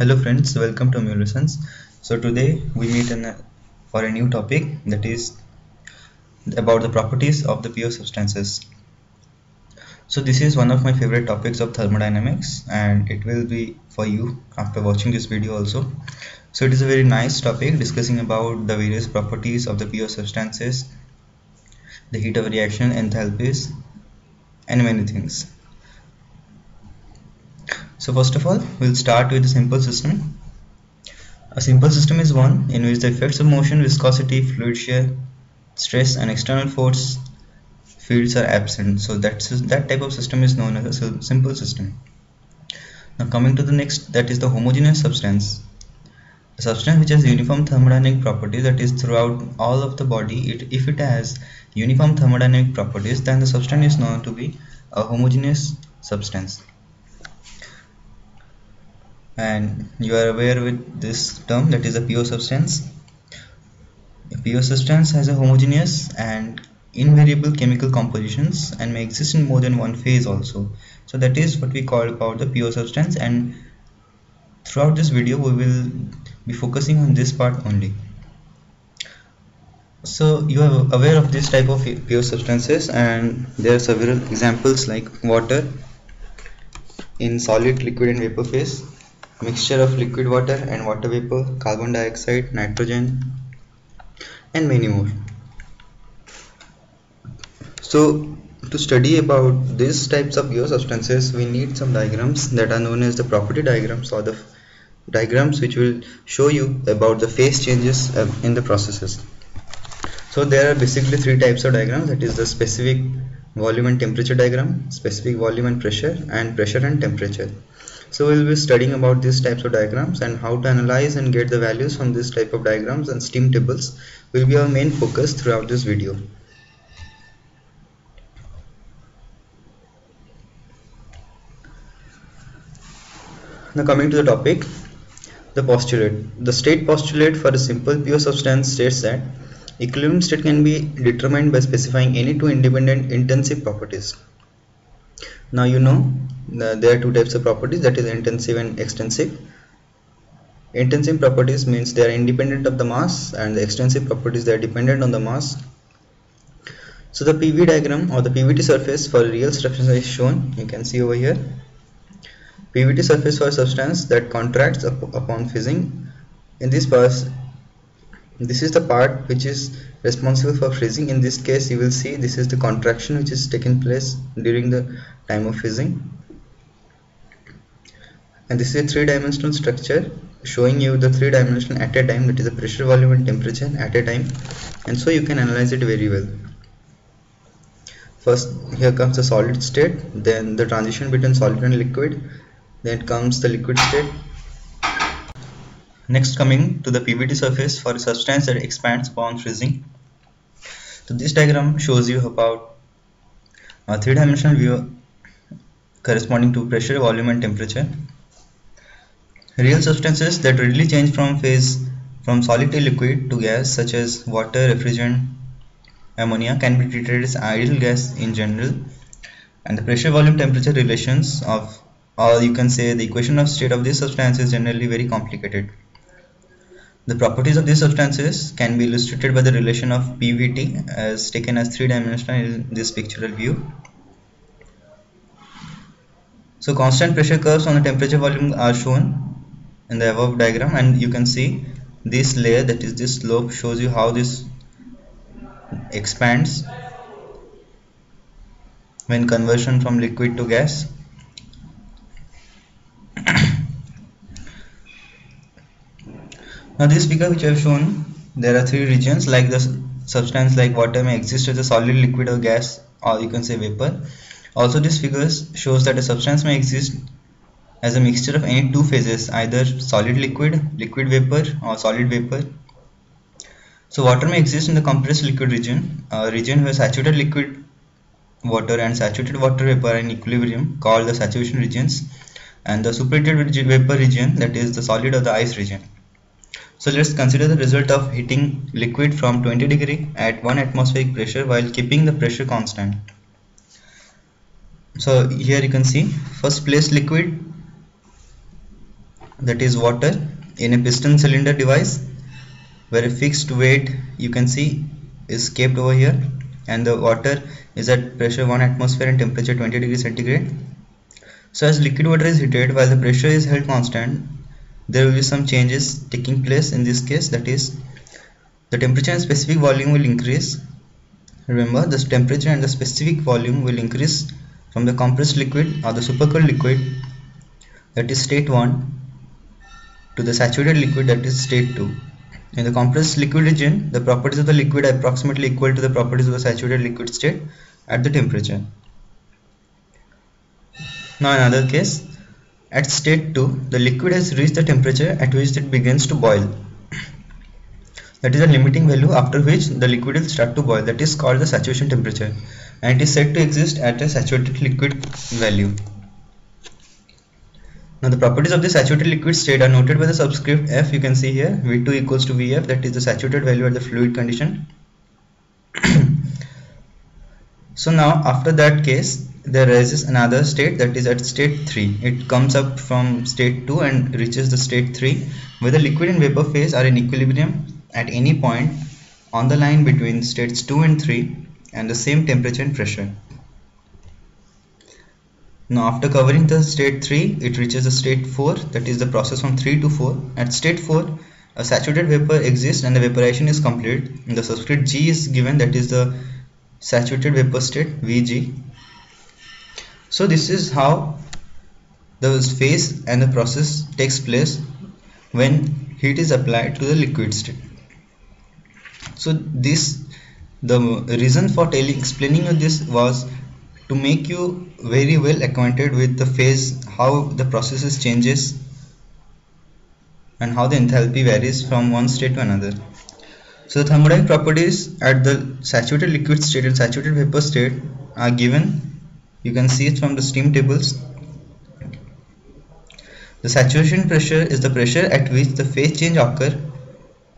Hello friends, welcome to New Lessons. So today we meet for a new topic, that is about the properties of the pure substances. So this is one of my favorite topics of thermodynamics, and it will be for you after watching this video also. So it is a very nice topic discussing about the various properties of the pure substances, the heat of reaction, enthalpies, and many things. So first of all, we'll start with a simple system. A simple system is one in which the effects of motion, viscosity, fluid shear, stress and external force fields are absent. So that type of system is known as a simple system. Now coming to the next, that is the homogeneous substance. A substance which has uniform thermodynamic properties, that is throughout all of the body. If it has uniform thermodynamic properties, then the substance is known to be a homogeneous substance. And you are aware with this term, that is a pure substance. A pure substance has a homogeneous and invariable chemical compositions and may exist in more than one phase also. So that is what we call about the pure substance, and throughout this video we will be focusing on this part only. So you are aware of this type of pure substances, and there are several examples like water in solid, liquid and vapor phase, mixture of liquid water and water vapor, carbon dioxide, nitrogen and many more. So to study about these types of pure substances, we need some diagrams that are known as the property diagrams, or the diagrams which will show you about the phase changes in the processes. So there are basically three types of diagrams, that is the specific volume and temperature diagram, specific volume and pressure and temperature. So we will be studying about these types of diagrams, and how to analyze and get the values from this type of diagrams, and steam tables will be our main focus throughout this video. Now coming to the topic, the postulate. The state postulate for a simple pure substance states that equilibrium state can be determined by specifying any two independent intensive properties. Now you know there are two types of properties, that is intensive and extensive. Intensive properties means they are independent of the mass, and the extensive properties, they are dependent on the mass. So the PV diagram or the PVT surface for a real substance is shown. You can see over here. PVT surface for a substance that contracts upon fizzing. In this part, this is the part which is responsible for freezing. In this case you will see this is the contraction which is taken place during the time of fizzing, and this is a three-dimensional structure showing you the three dimensional at a time, that is the pressure, volume and temperature at a time, and so you can analyze it very well. First here comes the solid state, then the transition between solid and liquid, then comes the liquid state. Next, coming to the PVT surface for a substance that expands upon freezing. So this diagram shows you about a three-dimensional view corresponding to pressure, volume and temperature. Real substances that readily change from phase from solid to liquid to gas, such as water, refrigerant, ammonia, can be treated as ideal gas in general, and the pressure, volume, temperature relations of, or you can say the equation of state of this substance, is generally very complicated. The properties of these substances can be illustrated by the relation of PVT as taken as three-dimensional in this pictorial view. So constant pressure curves on the temperature, volume are shown in the above diagram, and you can see this layer, that is this slope, shows you how this expands when conversion from liquid to gas. Now this figure which I have shown, there are three regions, like the substance like water may exist as a solid, liquid or gas, or you can say vapor. Also this figure shows that a substance may exist as a mixture of any two phases, either solid liquid, liquid vapor or solid vapor. So water may exist in the compressed liquid region, a region where saturated liquid water and saturated water vapor are in equilibrium, called the saturation regions, and the superheated vapor region, that is the solid or the ice region. So let's consider the result of heating liquid from 20 degree at 1 atmospheric pressure while keeping the pressure constant. So here you can see, first place liquid that is water, in a piston cylinder device where a fixed weight you can see is kept over here, and the water is at pressure 1 atmosphere and temperature 20 degrees centigrade. So as liquid water is heated while the pressure is held constant, there will be some changes taking place in this case, that is the temperature and specific volume will increase. Remember, the temperature and the specific volume will increase from the compressed liquid or the supercooled liquid, that is state 1, to the saturated liquid, that is state 2. In the compressed liquid region, the properties of the liquid are approximately equal to the properties of the saturated liquid state at the temperature. Now another case, at state 2, the liquid has reached the temperature at which it begins to boil. That is a limiting value after which the liquid will start to boil. That is called the saturation temperature, and it is said to exist at a saturated liquid value. Now the properties of the saturated liquid state are noted by the subscript F. You can see here V2 equals to Vf, that is the saturated value at the fluid condition. So now after that case, there arises another state, that is at state 3. It comes up from state 2 and reaches the state 3, where the liquid and vapor phase are in equilibrium at any point on the line between states 2 and 3 and the same temperature and pressure. Now after covering the state 3, it reaches the state 4, that is the process from 3 to 4. At state 4, a saturated vapor exists and the vaporization is complete. And the subscript G is given, that is the saturated vapor state Vg. So this is how the phase and the process takes place when heat is applied to the liquid state. So the reason for explaining you this was to make you very well acquainted with the phase, how the processes changes and how the enthalpy varies from one state to another. So the thermodynamic properties at the saturated liquid state and saturated vapor state are given. You can see it from the steam tables. The saturation pressure is the pressure at which the phase change occurs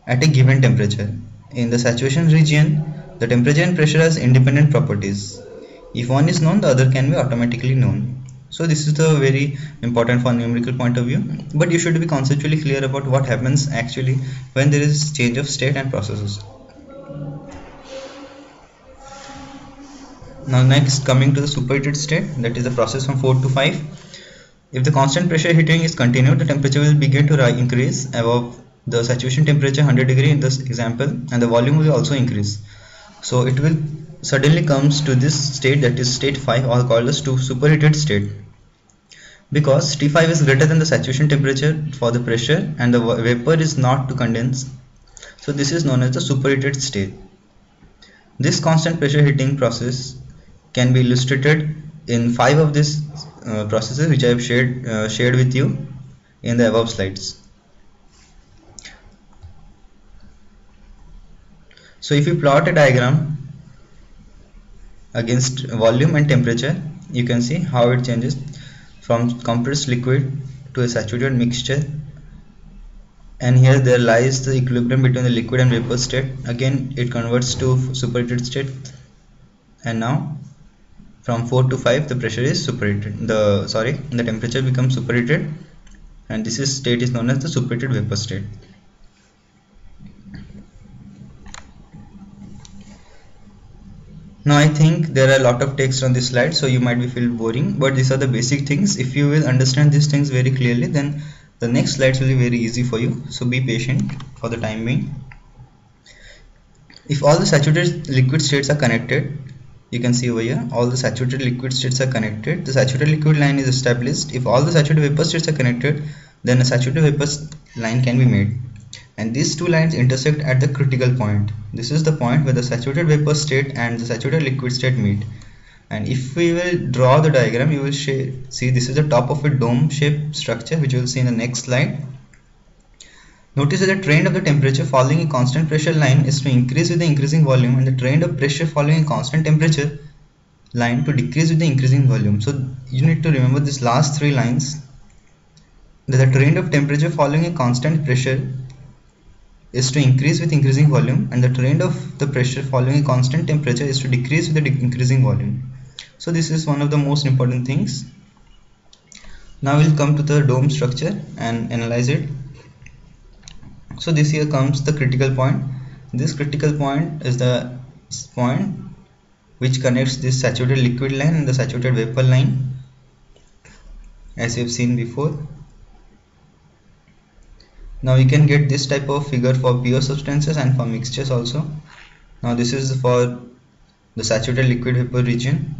at a given temperature. In the saturation region, the temperature and pressure has independent properties. If one is known, the other can be automatically known. So this is the very important for numerical point of view, but you should be conceptually clear about what happens actually when there is change of state and processes. Now next, coming to the superheated state, that is the process from 4 to 5. If the constant pressure heating is continued, the temperature will begin to increase above the saturation temperature 100 degree in this example, and the volume will also increase. So it will suddenly comes to this state, that is state 5, or called as superheated state, because T5 is greater than the saturation temperature for the pressure and the vapor is not to condense. So this is known as the superheated state. This constant pressure heating process can be illustrated in 5 of these processes which I have shared with you in the above slides. So if you plot a diagram against volume and temperature, you can see how it changes from compressed liquid to a saturated mixture, and here there lies the equilibrium between the liquid and vapor state. Again it converts to superheated state, and now from 4 to 5 the pressure is superheated, the temperature becomes superheated, and this state is known as the superheated vapor state. Now I think there are a lot of text on this slide, so you might be feel boring, but these are the basic things. If you will understand these things very clearly, then the next slides will be very easy for you. So be patient for the time being. If all the saturated liquid states are connected, you can see over here all the saturated liquid states are connected. The saturated liquid line is established. If all the saturated vapor states are connected, then a saturated vapor line can be made, and these two lines intersect at the critical point. This is the point where the saturated vapor state and the saturated liquid state meet. And if we will draw the diagram, you will see this is the top of a dome shaped structure, which you will see in the next slide. Notice that the trend of the temperature following a constant pressure line is to increase with the increasing volume, and the trend of pressure following a constant temperature line to decrease with the increasing volume. So you need to remember these last 3 lines, that the trend of temperature following a constant pressure is to increase with increasing volume, and the trend of the pressure following a constant temperature is to decrease with the increasing volume. So this is one of the most important things. Now we'll come to the dome structure and analyze it. So this here comes the critical point. This critical point is the point which connects this saturated liquid line and the saturated vapor line, as you have seen before. Now we can get this type of figure for pure substances and for mixtures also. Now this is for the saturated liquid vapor region.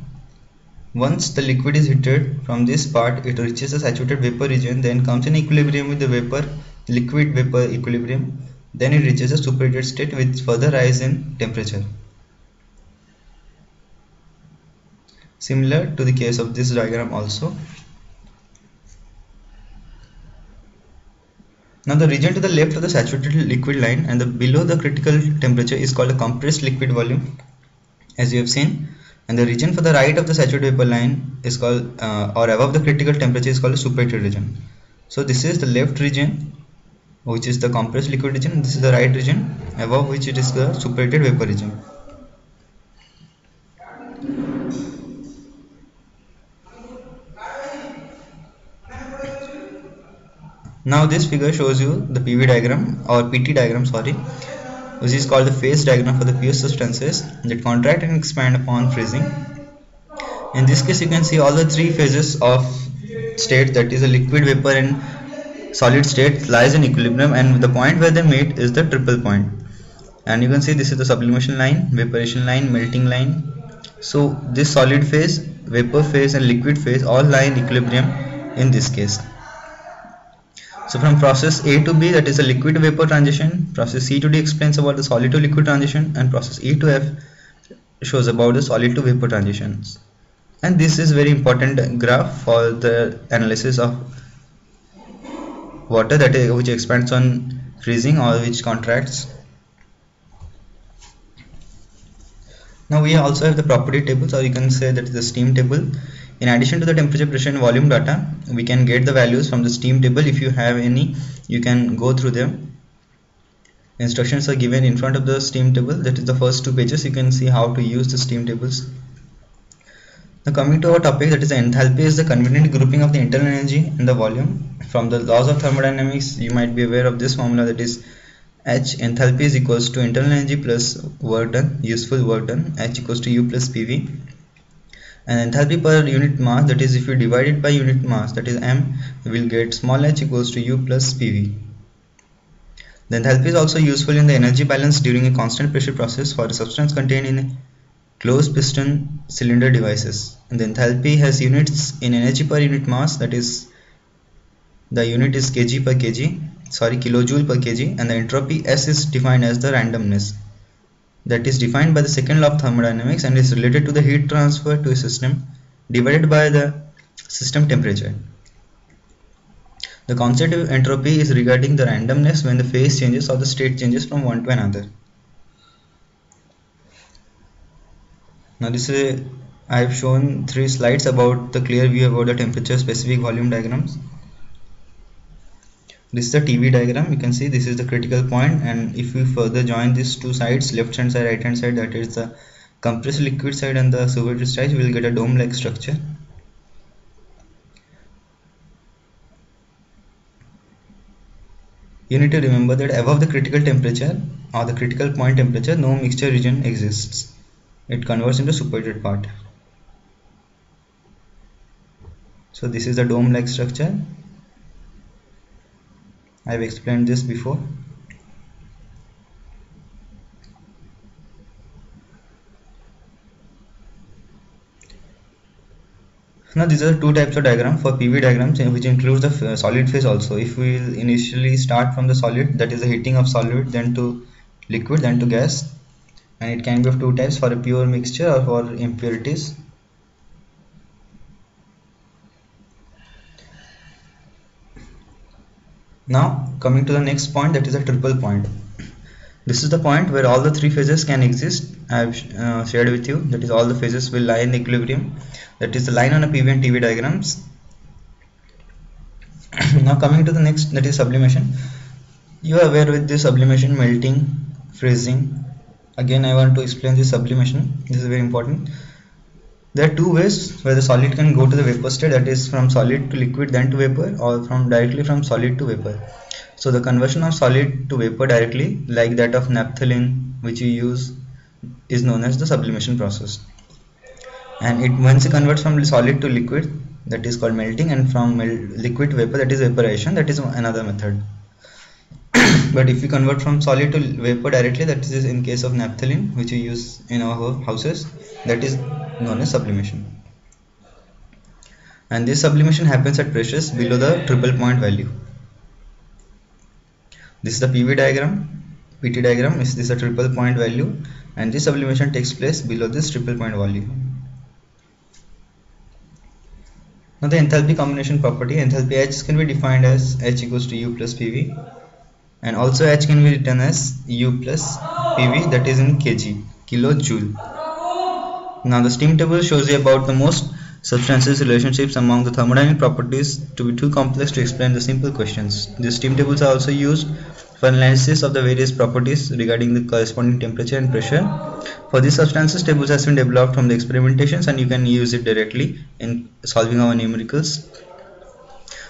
Once the liquid is heated from this part, it reaches the saturated vapor region, then comes in equilibrium with the vapor, liquid vapor equilibrium. Then it reaches a superheated state with further rise in temperature. Similar to the case of this diagram also. Now the region to the left of the saturated liquid line and the below the critical temperature is called a compressed liquid volume, as you have seen. And the region for the right of the saturated vapor line is called or above the critical temperature is called a superheated region. So this is the left region, which is the compressed liquid region. This is the right region, above which it is the superheated vapor region. Now this figure shows you the PV diagram or PT diagram, sorry, which is called the phase diagram for the pure substances that contract and expand upon freezing. In this case you can see all the three phases of state, that is a liquid, vapor and solid state, lies in equilibrium, and the point where they meet is the triple point. And you can see this is the sublimation line, vaporization line, melting line. So this solid phase, vapor phase and liquid phase all lie in equilibrium in this case. So from process A to B, that is a liquid to vapor transition, process C to D explains about the solid to liquid transition, and process E to F shows about the solid to vapor transitions. And this is very important graph for the analysis of water, that is which expands on freezing or which contracts. Now we also have the property tables, or you can say that is the steam table. In addition to the temperature, pressure and volume data, we can get the values from the steam table. If you have any, you can go through them. Instructions are given in front of the steam table, that is the first two pages. You can see how to use the steam tables. Now coming to our topic, that is the enthalpy is the convenient grouping of the internal energy and the volume. From the laws of thermodynamics, you might be aware of this formula, that is H enthalpy is equals to internal energy plus work done, useful work done, H equals to U plus PV. And enthalpy per unit mass, that is if you divide it by unit mass, that is M, you will get small h equals to U plus PV. The enthalpy is also useful in the energy balance during a constant pressure process for a substance contained in a closed piston cylinder devices. And the enthalpy has units in energy per unit mass, that is the unit is kilojoule per kg, and the entropy S is defined as the randomness, that is defined by the second law of thermodynamics and is related to the heat transfer to a system divided by the system temperature. The concept of entropy is regarding the randomness when the phase changes or the state changes from one to another. Now I have shown 3 slides about the clear view about the temperature specific volume diagrams. This is the TV diagram. You can see this is the critical point, and if we further join these two sides, left hand side, right hand side, that is the compressed liquid side and the superheated side, we will get a dome like structure. You need to remember that above the critical temperature or the critical point temperature, no mixture region exists. It converts into superheated part. So this is the dome like structure. I have explained this before. Now these are the two types of diagram for PV diagrams, which includes the solid phase also. If we will initially start from the solid, that is the heating of solid, then to liquid, then to gas, and it can be of two types, for a pure mixture or for impurities. Now coming to the next point, that is a triple point. This is the point where all the three phases can exist. I have shared with you, that is all the phases will lie in equilibrium. That is the line on a PV and TV diagrams. Now coming to the next, that is sublimation. You are aware with this sublimation, melting, freezing. Again I want to explain this sublimation. This is very important. There are two ways where the solid can go to the vapor state, that is from solid to liquid then to vapor, or from directly from solid to vapor. So the conversion of solid to vapor directly, like that of naphthalene which you use, is known as the sublimation process. And once it converts from solid to liquid, that is called melting, and from liquid to vapor, that is vaporization, that is another method. But if we convert from solid to vapor directly, that is in case of naphthalene which we use in our houses, that is known as sublimation. And this sublimation happens at pressures below the triple point value. This is the PV diagram. PT diagram is this a triple point value, and this sublimation takes place below this triple point value. Now the enthalpy combination property, enthalpy H can be defined as H equals to U plus PV, and also H can be written as U plus PV, that is in kg, kilojoule. Now the steam table shows you about the most substances relationships among the thermodynamic properties to be too complex to explain the simple questions. These steam tables are also used for analysis of the various properties regarding the corresponding temperature and pressure. For these substances, tables has been developed from the experimentations, and you can use it directly in solving our numericals.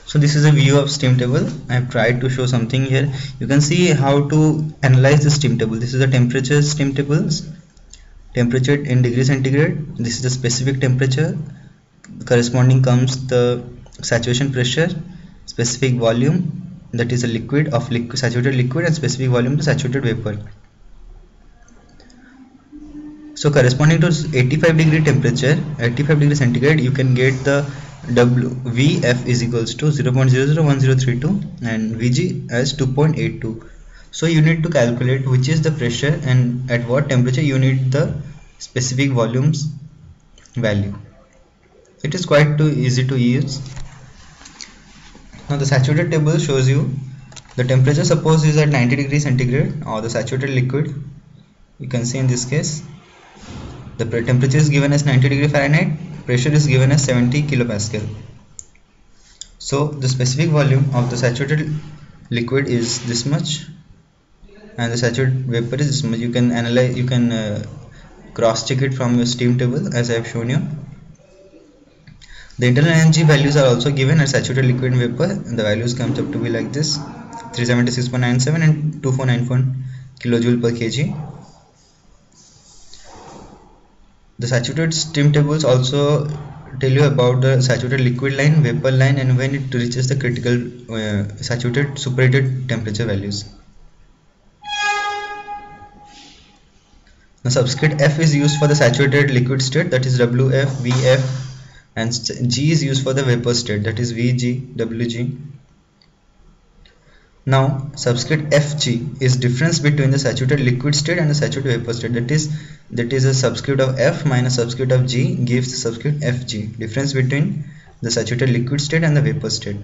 So this is a view of steam table. I have tried to show something here. You can see how to analyze the steam table. This is the temperature steam tables. Temperature in degrees centigrade. This is the specific temperature. Corresponding comes the saturation pressure, specific volume, that is a liquid of saturated liquid, and specific volume to saturated vapor. So corresponding to 85 degree temperature, 85 degree centigrade, you can get the Vf is equals to 0.001032 and Vg as 2.82. So you need to calculate which is the pressure and at what temperature you need the specific volumes value. It is quite too easy to use. Now the saturated table shows you the temperature, suppose is at 90 degrees centigrade, or the saturated liquid. You can see in this case the temperature is given as 90 degree Fahrenheit, pressure is given as 70 kilopascal. So the specific volume of the saturated liquid is this much, and the saturated vapor is this much. You can analyze, you can cross check it from your steam table as I have shown you. The internal energy values are also given as saturated liquid and vapor, and the values comes up to be like this: 376.97 and 2491 kilojoule per kg. The saturated steam tables also tell you about the saturated liquid line, vapor line, and when it reaches the critical saturated superheated temperature values. Now subscript F is used for the saturated liquid state, that is WF, VF, and G is used for the vapor state, that is VG, WG. Now subscript FG is difference between the saturated liquid state and the saturated vapor state, that is a subscript of F minus subscript of G gives the subscript FG, difference between the saturated liquid state and the vapor state.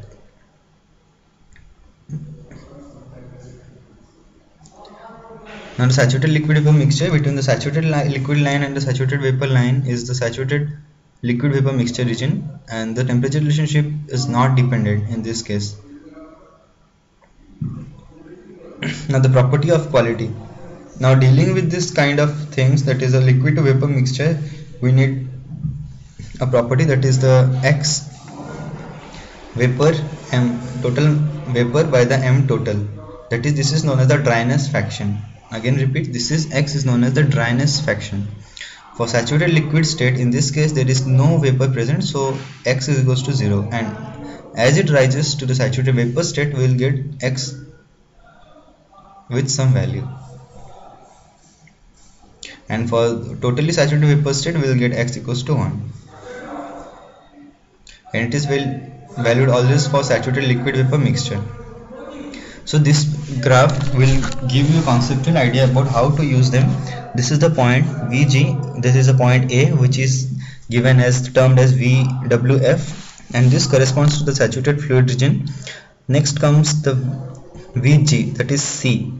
Now the saturated liquid vapor mixture between the saturated liquid line and the saturated vapor line is the saturated liquid vapor mixture region, and the temperature relationship is not dependent in this case. Now the property of quality. Now dealing with this kind of things, that is a liquid to vapor mixture, we need a property, that is the X vapor M total vapor by the M total, that is this is known as the dryness fraction. Again repeat, this is X is known as the dryness fraction. For saturated liquid state, in this case there is no vapor present, so X is equals to 0, and as it rises to the saturated vapor state we will get X with some value, and for totally saturated vapor state we will get X equals to 1, and it is valued always for saturated liquid vapor mixture. So this graph will give you a conceptual idea about how to use them. This is the point VG, this is the point A, which is given as termed as VWF, and this corresponds to the saturated fluid region. Next comes the VG, that is C,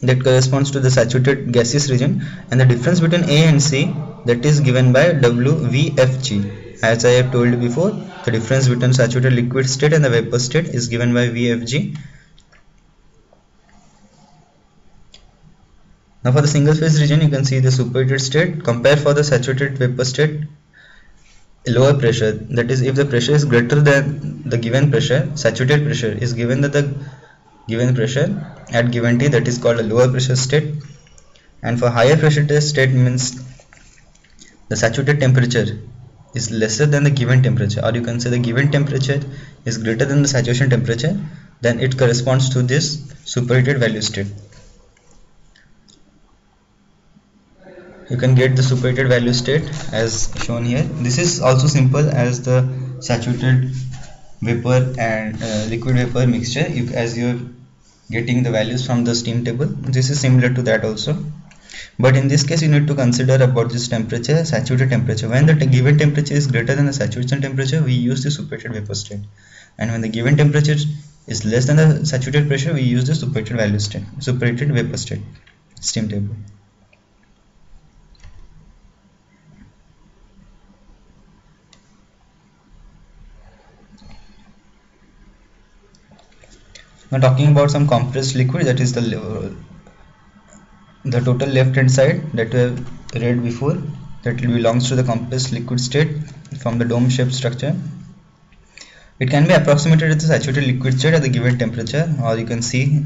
that corresponds to the saturated gaseous region, and the difference between A and C, that is given by WVFG. As I have told you before, the difference between saturated liquid state and the vapor state is given by VFG. Now for the single phase region, you can see the superheated state. Compare for the saturated vapor state lower pressure, that is if the pressure is greater than the given pressure, saturated pressure is given at the given pressure at given T, that is called a lower pressure state. And for higher pressure state means the saturated temperature is lesser than the given temperature, or you can say the given temperature is greater than the saturation temperature, then it corresponds to this superheated value state. You can get the superheated value state as shown here. This is also simple as the saturated vapor and liquid vapor mixture. As you're getting the values from the steam table, this is similar to that also. But in this case, you need to consider about this temperature, saturated temperature. When the given temperature is greater than the saturation temperature, we use the superheated vapor state. And when the given temperature is less than the saturated pressure, we use the superheated value state, superheated vapor state, steam table. Now talking about some compressed liquid, that is the total left hand side that we have read before, that belongs to the compressed liquid state from the dome shaped structure. It can be approximated at the saturated liquid state at the given temperature, or you can see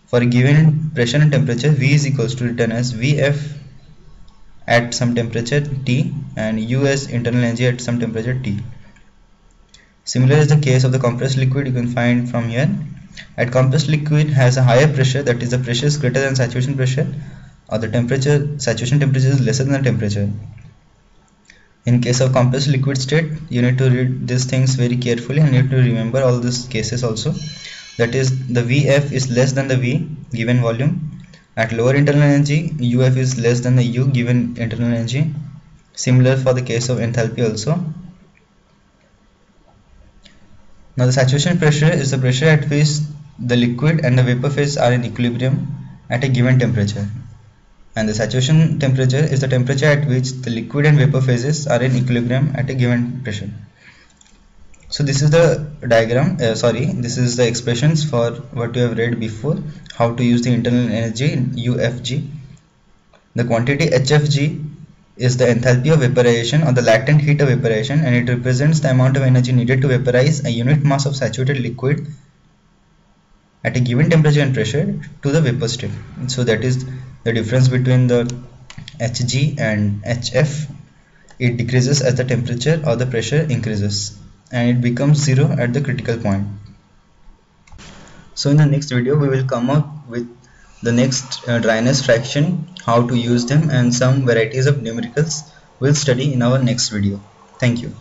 for a given pressure and temperature, V is equals to written as Vf at some temperature T and U as internal energy at some temperature T. Similar is the case of the compressed liquid. You can find from here, at compressed liquid has a higher pressure, that is the pressure is greater than saturation pressure, or the temperature, saturation temperature is lesser than the temperature. In case of compressed liquid state, you need to read these things very carefully and you need to remember all these cases also. That is the Vf is less than the V given volume. At lower internal energy, Uf is less than the U given internal energy. Similar for the case of enthalpy also. Now the saturation pressure is the pressure at which the liquid and the vapor phase are in equilibrium at a given temperature, and the saturation temperature is the temperature at which the liquid and vapor phases are in equilibrium at a given pressure. So this is the diagram, this is the expressions for what you have read before, how to use the internal energy in UFG. The quantity HFG is the enthalpy of vaporization or the latent heat of vaporization, and it represents the amount of energy needed to vaporize a unit mass of saturated liquid at a given temperature and pressure to the vapor state. So that is the difference between the Hg and Hf. It decreases as the temperature or the pressure increases, and it becomes zero at the critical point. So in the next video we will come up with the next dryness fraction, how to use them, and some varieties of numericals we'll study in our next video. Thank you.